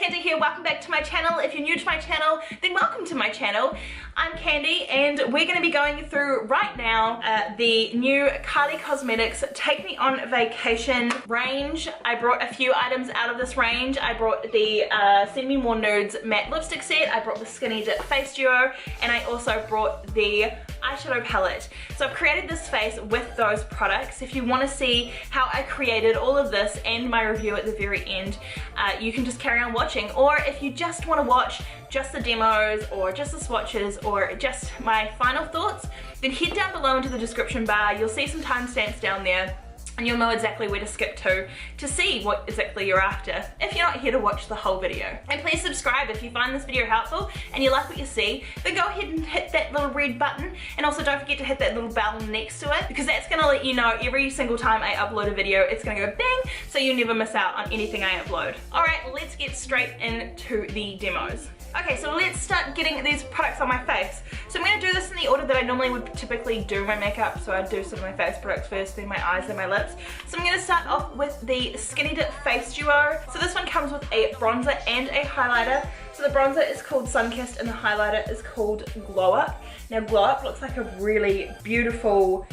Candy here, welcome back to my channel. If you're new to my channel, then welcome to my channel. I'm Candy and we're going to be going through right now the new Kylie Cosmetics Take Me On Vacation range. I brought a few items out of this range. I brought the Send Me More Nudes matte lipstick set, I brought the Skinny Dip face duo, and I also brought the eyeshadow palette. So I've created this face with those products. If you want to see how I created all of this and my review at the very end, you can just carry on watching. Or if you just want to watch just the demos or just the swatches or just my final thoughts, then head down below into the description bar. You'll see some timestamps down there and you'll know exactly where to skip to see what exactly you're after if you're not here to watch the whole video. And please subscribe if you find this video helpful and you like what you see, then go ahead and hit that little red button, and also don't forget to hit that little bell next to it, because that's going to let you know every single time I upload a video, it's going to go bing, so you never miss out on anything I upload. Alright, let's get straight into the demos. Okay, so let's start getting these products on my face. So I'm going to do this in the order that I normally would typically do my makeup. So I do some of my face products first, then my eyes and my lips. So I'm going to start off with the Skinny Dip face duo. So this one comes with a bronzer and a highlighter. So the bronzer is called Sunkissed and the highlighter is called Glow Up. Now Glow Up looks like a really beautiful,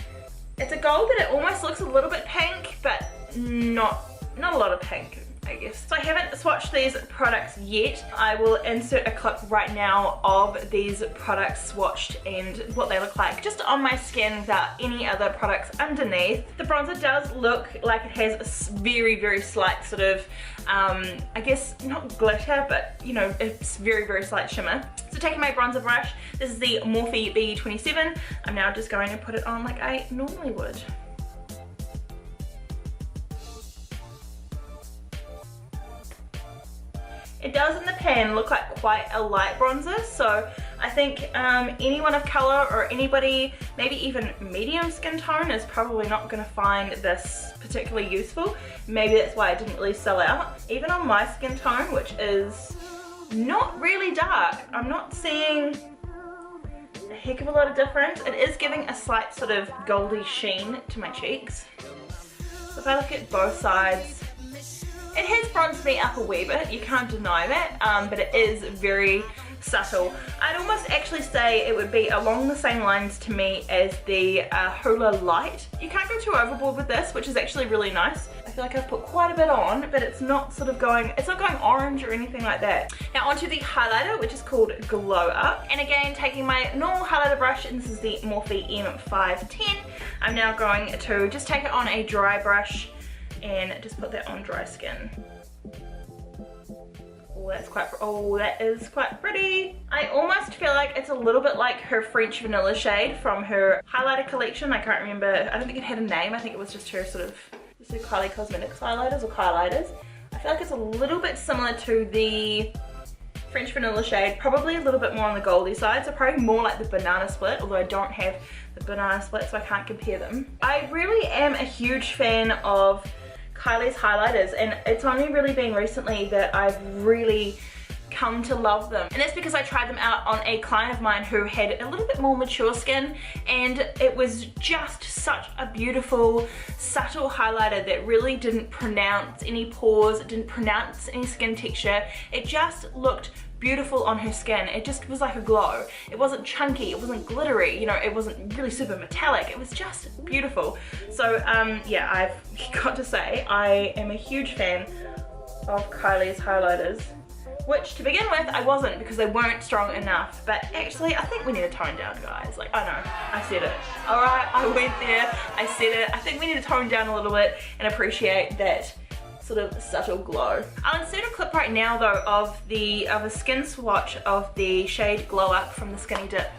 it's a gold, but it almost looks a little bit pink, but not a lot of pink, I guess. So I haven't swatched these products yet. I will insert a clip right now of these products swatched and what they look like just on my skin without any other products underneath. The bronzer does look like it has a very, very slight sort of, I guess not glitter, but you know, it's very, very slight shimmer. So taking my bronzer brush, this is the Morphe B27. I'm now just going to put it on like I normally would. It does in the pan look like quite a light bronzer, so I think anyone of color or anybody, maybe even medium skin tone, is probably not going to find this particularly useful. Maybe that's why it didn't really sell out. Even on my skin tone, which is not really dark, I'm not seeing a heck of a lot of difference. It is giving a slight sort of goldy sheen to my cheeks. So if I look at both sides, it has bronzed me up a wee bit, you can't deny that, but it is very subtle. I'd almost actually say it would be along the same lines to me as the Hoola Light. You can't go too overboard with this, which is actually really nice. I feel like I've put quite a bit on, but it's not sort of going, it's not going orange or anything like that. Now onto the highlighter, which is called Glow Up. And again, taking my normal highlighter brush, and this is the Morphe M510, I'm now going to just take it on a dry brush and just put that on dry skin. Oh, that is quite pretty. I almost feel like it's a little bit like her French vanilla shade from her highlighter collection. I can't remember, I don't think it had a name. I think it was just her sort of, just her Kylie Cosmetics highlighters or highlighters. I feel like it's a little bit similar to the French vanilla shade, probably a little bit more on the goldy side, so probably more like the banana split, although I don't have the banana split so I can't compare them. I really am a huge fan of Kylie's highlighters, and it's only really been recently that I've really come to love them, and that's because I tried them out on a client of mine who had a little bit more mature skin, and it was just such a beautiful subtle highlighter that really didn't pronounce any pores, it didn't pronounce any skin texture, it just looked beautiful on her skin. It just was like a glow. It wasn't chunky, it wasn't glittery, you know, it wasn't really super metallic, it was just beautiful. So yeah, I've got to say I am a huge fan of Kylie's highlighters, which to begin with I wasn't because they weren't strong enough, but actually I think we need to tone down, guys. Like, I know, I said it. Alright, I went there, I said it. I think we need to tone down a little bit and appreciate that sort of subtle glow. I'll insert a clip right now though of a skin swatch of the shade Glow Up from the Skinny Dip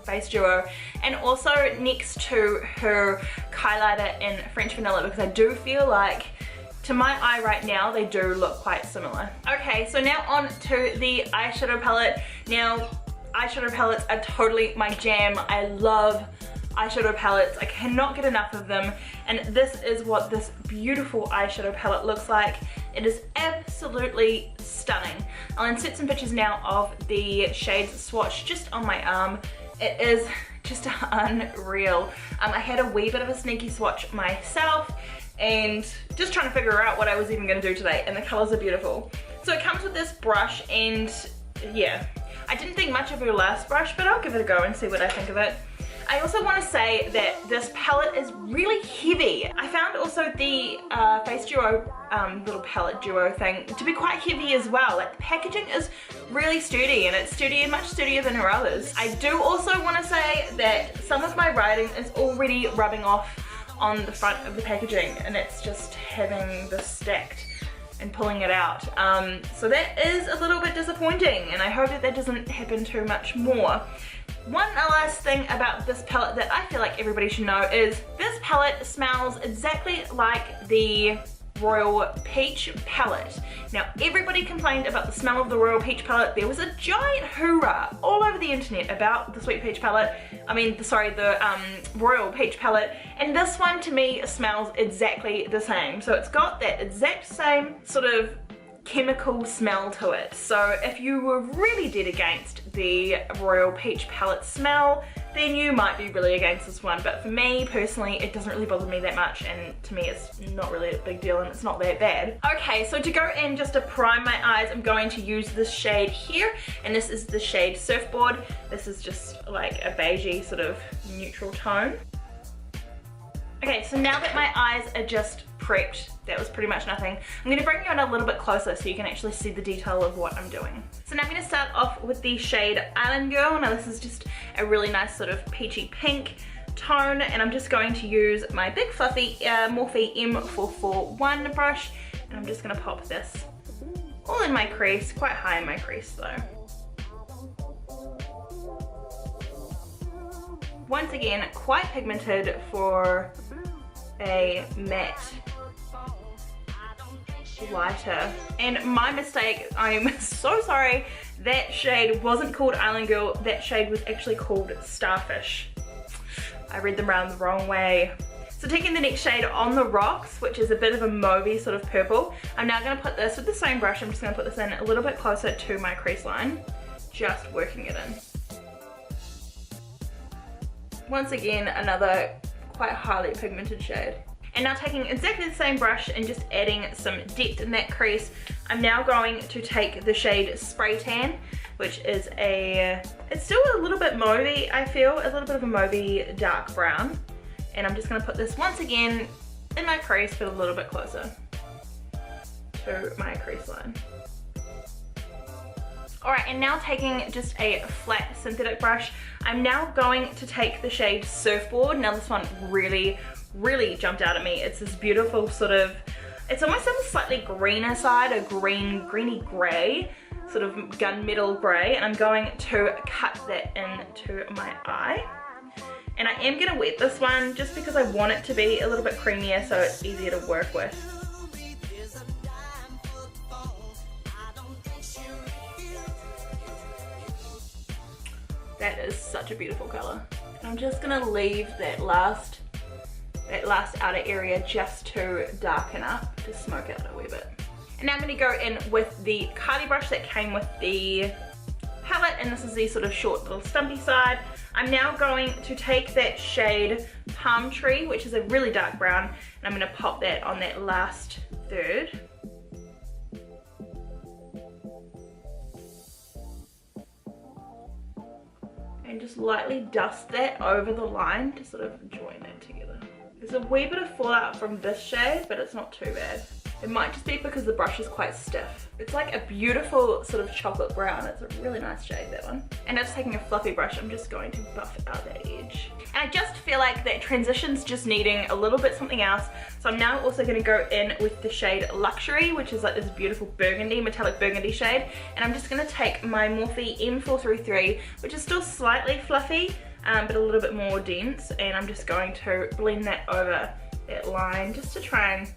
face duo, and also next to her highlighter in French Vanilla, because I do feel like to my eye right now they do look quite similar. Okay, so now on to the eyeshadow palette. Now eyeshadow palettes are totally my jam. I love eyeshadow palettes, I cannot get enough of them, and this is what this beautiful eyeshadow palette looks like. It is absolutely stunning. I'll insert some pictures now of the shades swatched just on my arm. It is just unreal. I had a wee bit of a sneaky swatch myself and just trying to figure out what I was even going to do today, and the colors are beautiful. So it comes with this brush, and yeah, I didn't think much of her last brush, but I'll give it a go and see what I think of it. I also want to say that this palette is really heavy. I found also the Face Duo little palette duo thing to be quite heavy as well. Like, the packaging is really sturdy, and it's sturdy and much sturdier than her others. I do also want to say that some of my writing is already rubbing off on the front of the packaging, and it's just having this stacked and pulling it out. So that is a little bit disappointing, and I hope that that doesn't happen too much more. One last thing about this palette that I feel like everybody should know is this palette smells exactly like the Royal Peach palette. Now, everybody complained about the smell of the Royal Peach palette. There was a giant hoorah all over the internet about the Sweet Peach palette. The Royal Peach palette. And this one to me smells exactly the same. So it's got that exact same sort of chemical smell to it. So if you were really dead against the Royal Peach palette smell, then you might be really against this one. But for me personally, it doesn't really bother me that much, and to me it's not really a big deal and it's not that bad. Okay, so to go in just to prime my eyes, I'm going to use this shade here, and this is the shade Surfboard. This is just like a beigey sort of neutral tone. Okay, so now that my eyes are just prepped, that was pretty much nothing, I'm going to bring you in a little bit closer so you can actually see the detail of what I'm doing. So now I'm going to start off with the shade Island Girl. Now this is just a really nice sort of peachy pink tone, and I'm just going to use my big fluffy Morphe M441 brush, and I'm just going to pop this all in my crease, quite high in my crease though. Once again, quite pigmented for a matte lighter. And my mistake, I'm so sorry, that shade wasn't called Island Girl, that shade was actually called Starfish. I read them around the wrong way. So taking the next shade On the Rocks, which is a bit of a mauvey sort of purple, I'm now going to put this with the same brush. I'm just going to put this in a little bit closer to my crease line, just working it in. Once again, another quite highly pigmented shade. And now taking exactly the same brush and just adding some depth in that crease, I'm now going to take the shade Spray Tan, which is it's still a little bit mauvey, I feel, a little bit of a mauvey dark brown. And I'm just going to put this once again in my crease, but a little bit closer to my crease line. Alright, and now taking just a flat synthetic brush, I'm now going to take the shade Surfboard. Now this one really jumped out at me. It's this beautiful sort of, it's almost on the slightly greener side, a greeny grey, sort of gunmetal grey, and I'm going to cut that into my eye. And I am going to wet this one just because I want it to be a little bit creamier so it's easier to work with. That is such a beautiful colour. And I'm just going to leave that last outer area just to darken up, to smoke out a wee bit. And now I'm going to go in with the Kylie brush that came with the palette, and this is the sort of short little stumpy side. I'm now going to take that shade Palm Tree, which is a really dark brown, and I'm going to pop that on that last third. And just lightly dust that over the line to sort of join that together. There's a wee bit of fallout from this shade, but it's not too bad. It might just be because the brush is quite stiff. It's like a beautiful sort of chocolate brown. It's a really nice shade, that one. And just taking a fluffy brush, I'm just going to buff out that edge. And I just feel like that transition's just needing a little bit something else. So I'm now also going to go in with the shade Luxury, which is like this beautiful burgundy, metallic burgundy shade. And I'm just going to take my Morphe M433, which is still slightly fluffy, but a little bit more dense. And I'm just going to blend that over that line just to try and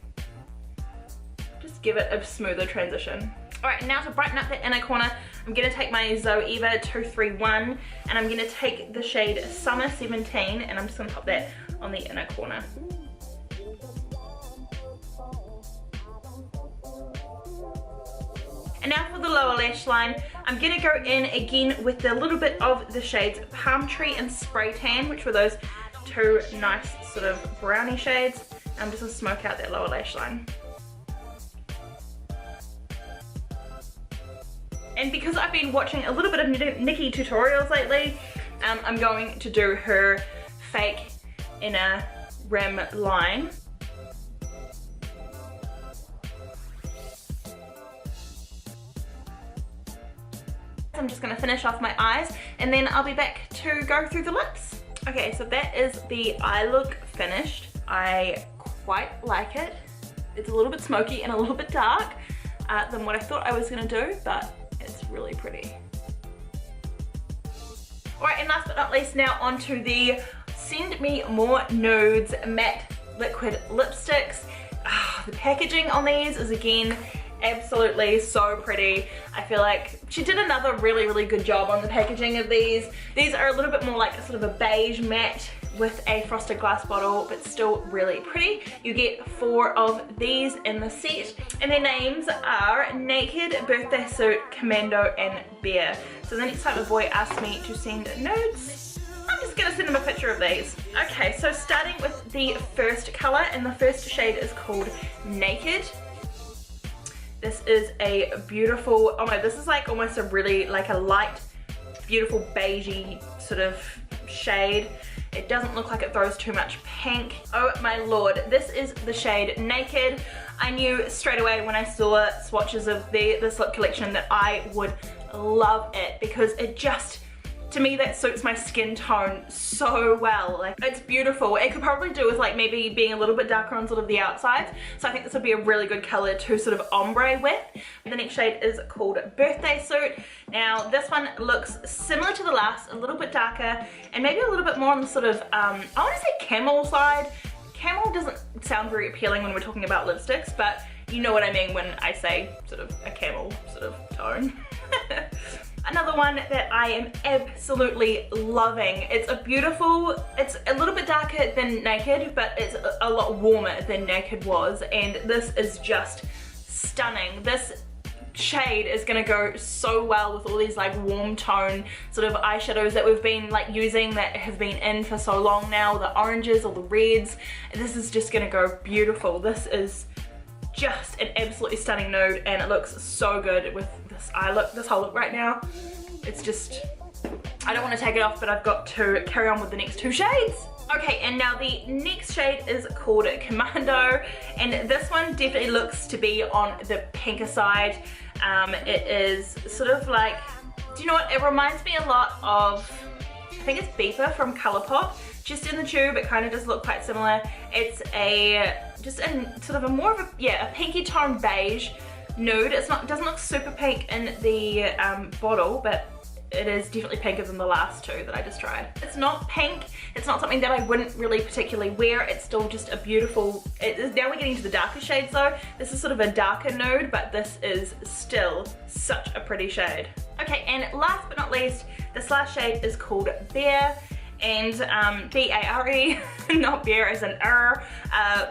give it a smoother transition. Alright, now to brighten up the inner corner, I'm going to take my Zoeva 231 and I'm going to take the shade Summer 17 and I'm just going to pop that on the inner corner. And now for the lower lash line, I'm going to go in again with a little bit of the shades Palm Tree and Spray Tan, which were those two nice sort of brownie shades. And I'm just going to smoke out that lower lash line. And because I've been watching a little bit of Nikki tutorials lately, I'm going to do her fake inner rim line. I'm just going to finish off my eyes and then I'll be back to go through the lips. Okay, so that is the eye look finished. I quite like it. It's a little bit smoky and a little bit dark than what I thought I was going to do, but it's really pretty. Alright, and last but not least, now onto the Send Me More Nudes matte liquid lipsticks. The packaging on these is again absolutely so pretty. I feel like she did another really good job on the packaging of these. These are a little bit more like sort of a beige matte with a frosted glass bottle, but still really pretty. You get 4 of these in the set, and their names are Naked, Birthday Suit, Commando, and Bear. So the next time a boy asks me to send nudes, I'm just gonna send them a picture of these. Okay, so starting with the first color, and the first shade is called Naked. This is a beautiful, oh my, this is like almost a really, like a light, beautiful beigey sort of shade. It doesn't look like it throws too much pink. Oh my lord, this is the shade Naked. I knew straight away when I saw swatches of this lip collection that I would love it, because it just, to me, that suits my skin tone so well. Like, it's beautiful. It could probably do with like maybe being a little bit darker on sort of the outsides. So I think this would be a really good color to sort of ombre with. The next shade is called Birthday Suit. Now this one looks similar to the last, a little bit darker, and maybe a little bit more on the sort of, I want to say camel side. Camel doesn't sound very appealing when we're talking about lipsticks, but you know what I mean when I say sort of a camel sort of tone. Another one that I am absolutely loving. It's a beautiful, it's a little bit darker than Naked, but it's a lot warmer than Naked was, and this is just stunning. This shade is gonna go so well with all these like warm tone sort of eyeshadows that we've been like using that have been in for so long now, the oranges or the reds. This is just gonna go beautiful. This is just an absolutely stunning nude, and it looks so good with this eye look, this whole look right now. It's just, I don't want to take it off, but I've got to carry on with the next 2 shades. Okay, and now the next shade is called Commando, and this one definitely looks to be on the pinker side. It is sort of like, do you know what, it reminds me a lot of, I think it's Beeper from Colourpop. Just in the tube, it kind of does look quite similar. It's just a sort of a more of a, yeah, a pinky tone beige nude. It doesn't look super pink in the bottle, but it is definitely pinker than the last 2 that I just tried. It's not pink. It's not something that I wouldn't really particularly wear. It's still just a beautiful, now we're getting to the darker shades though. This is sort of a darker nude, but this is still such a pretty shade. Okay, and last but not least, this last shade is called Bear. And B-A-R-E, not bear as an R,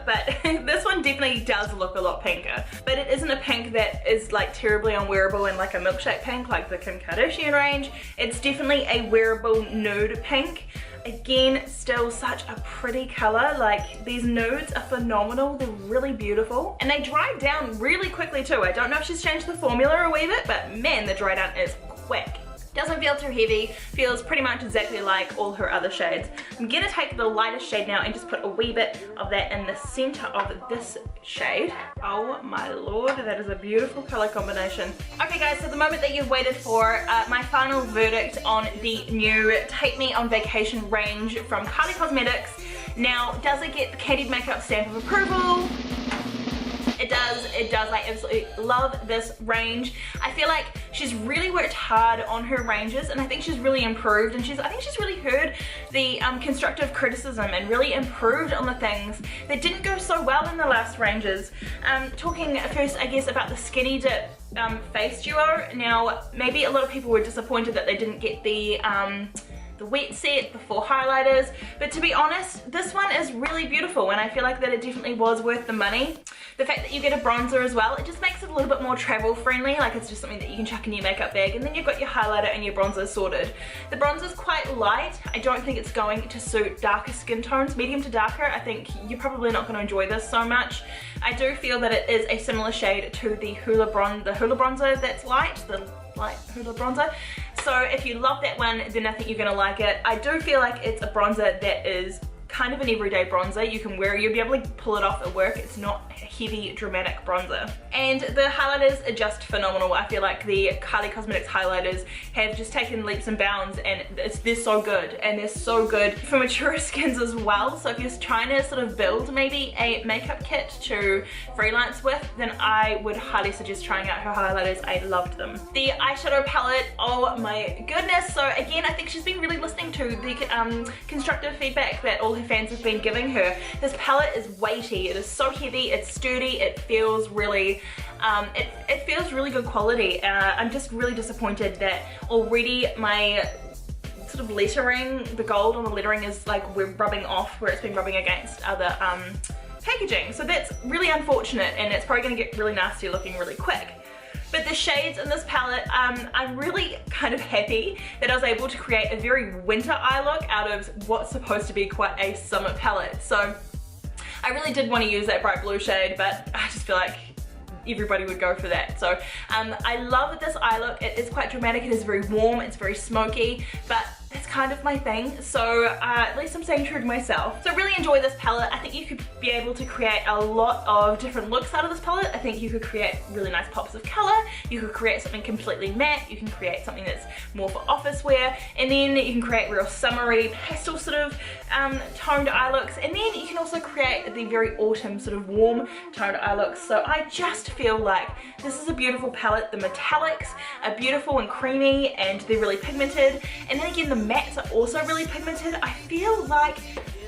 but this one definitely does look a lot pinker, but it isn't a pink that is like terribly unwearable and like a milkshake pink like the Kim Kardashian range. It's definitely a wearable nude pink. Again, still such a pretty color. Like, these nudes are phenomenal. They're really beautiful, and they dry down really quickly too. I don't know if she's changed the formula a wee bit, but man, the dry down is quick. Doesn't feel too heavy, feels pretty much exactly like all her other shades. I'm gonna take the lightest shade now and just put a wee bit of that in the center of this shade. Oh my lord, that is a beautiful color combination. Okay guys, so the moment that you've waited for, my final verdict on the new Take Me On Vacation range from Kylie Cosmetics. Now, does it get the Candied makeup stamp of approval? It does. I absolutely love this range. I feel like she's really worked hard on her ranges, and I think she's really improved, and I think she's really heard the constructive criticism and really improved on the things that didn't go so well in the last ranges. Talking first, I guess, about the Skinny Dip face duo. Now, maybe a lot of people were disappointed that they didn't get the wet set, the 4 highlighters, but to be honest, this one is really beautiful, and I feel like that it definitely was worth the money. The fact that you get a bronzer as well, it just makes it a little bit more travel friendly, like it's just something that you can chuck in your makeup bag, and then you've got your highlighter and your bronzer sorted. The bronzer's quite light. I don't think it's going to suit darker skin tones, medium to darker. I think you're probably not going to enjoy this so much. I do feel that it is a similar shade to the Hoola bronzer that's light, the light Hoola bronzer. So if you love that one, then I think you're going to like it. I do feel like it's a bronzer that is kind of an everyday bronzer. You can wear, you'll be able to pull it off at work. It's not a heavy dramatic bronzer. And the highlighters are just phenomenal. I feel like the Kylie Cosmetics highlighters have just taken leaps and bounds, and they're so good, and they're so good for mature skins as well. So if you're trying to sort of build maybe a makeup kit to freelance with, then I would highly suggest trying out her highlighters. I loved them. The eyeshadow palette, oh my goodness. So again, I think she's been really listening to the constructive feedback that all her fans have been giving her. This palette is weighty, it is so heavy, it's sturdy, it feels really it feels really good quality. I'm just really disappointed that already my sort of lettering, the gold on the lettering is like we're rubbing off where it's been rubbing against other packaging. So that's really unfortunate, and it's probably going to get really nasty looking really quick. But the shades in this palette, I'm really kind of happy that I was able to create a very winter eye look out of what's supposed to be quite a summer palette. So I really did want to use that bright blue shade, but I just feel like everybody would go for that. So I love this eye look. It is quite dramatic, it is very warm, it's very smoky, but that's kind of my thing. So at least I'm staying true to myself. So I really enjoy this palette. I think you could be able to create a lot of different looks out of this palette. I think you could create really nice pops of color. You could create something completely matte. You can create something that's more for office wear. And then you can create real summery pastel sort of toned eye looks. And then you can also create the very autumn sort of warm toned eye looks. So I just feel like this is a beautiful palette. The metallics are beautiful and creamy, and they're really pigmented. And then again, the mattes are also really pigmented. I feel like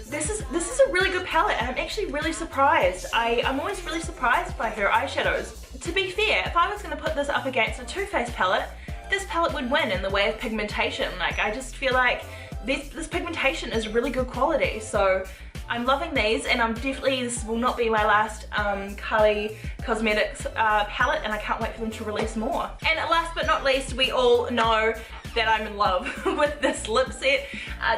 this is a really good palette, and I'm actually really surprised. I'm always really surprised by her eyeshadows. To be fair, if I was going to put this up against a Too Faced palette, this palette would win in the way of pigmentation. Like, I just feel like this pigmentation is really good quality. So I'm loving these, and this will not be my last Kylie Cosmetics palette, and I can't wait for them to release more. And last but not least, we all know that I'm in love with this lip set.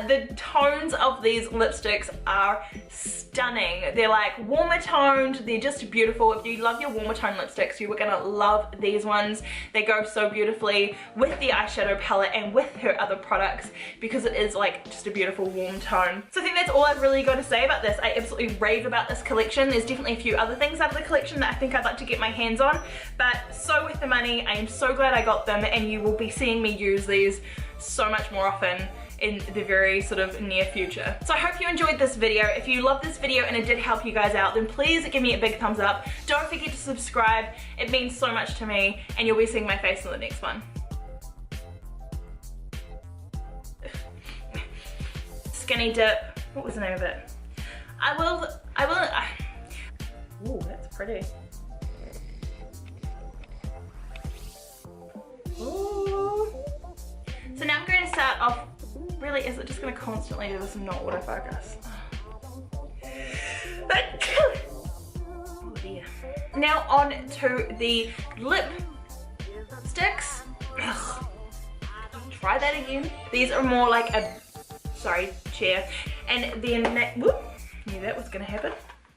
The tones of these lipsticks are stunning. They're like warmer toned, they're just beautiful. If you love your warmer toned lipsticks, you are gonna love these ones. They go so beautifully with the eyeshadow palette and with her other products, because it is like just a beautiful warm tone. So I think that's all I've really got to say about this. I absolutely rave about this collection. There's definitely a few other things out of the collection that I think I'd like to get my hands on, but so worth the money. I am so glad I got them, and you will be seeing me use these so much more often in the very sort of near future. So I hope you enjoyed this video. If you loved this video and it did help you guys out, then please give me a big thumbs up. Don't forget to subscribe. It means so much to me, and you'll be seeing my face in the next one. Skinny dip. What was the name of it? Ooh, that's pretty. Ooh. So now I'm going to start off. Really, is it just going to constantly do this and not autofocus? Oh dear. Now on to the lip sticks. Ugh. Try that again. These are more like a, sorry, chair. And then, whoop, knew that was going to happen.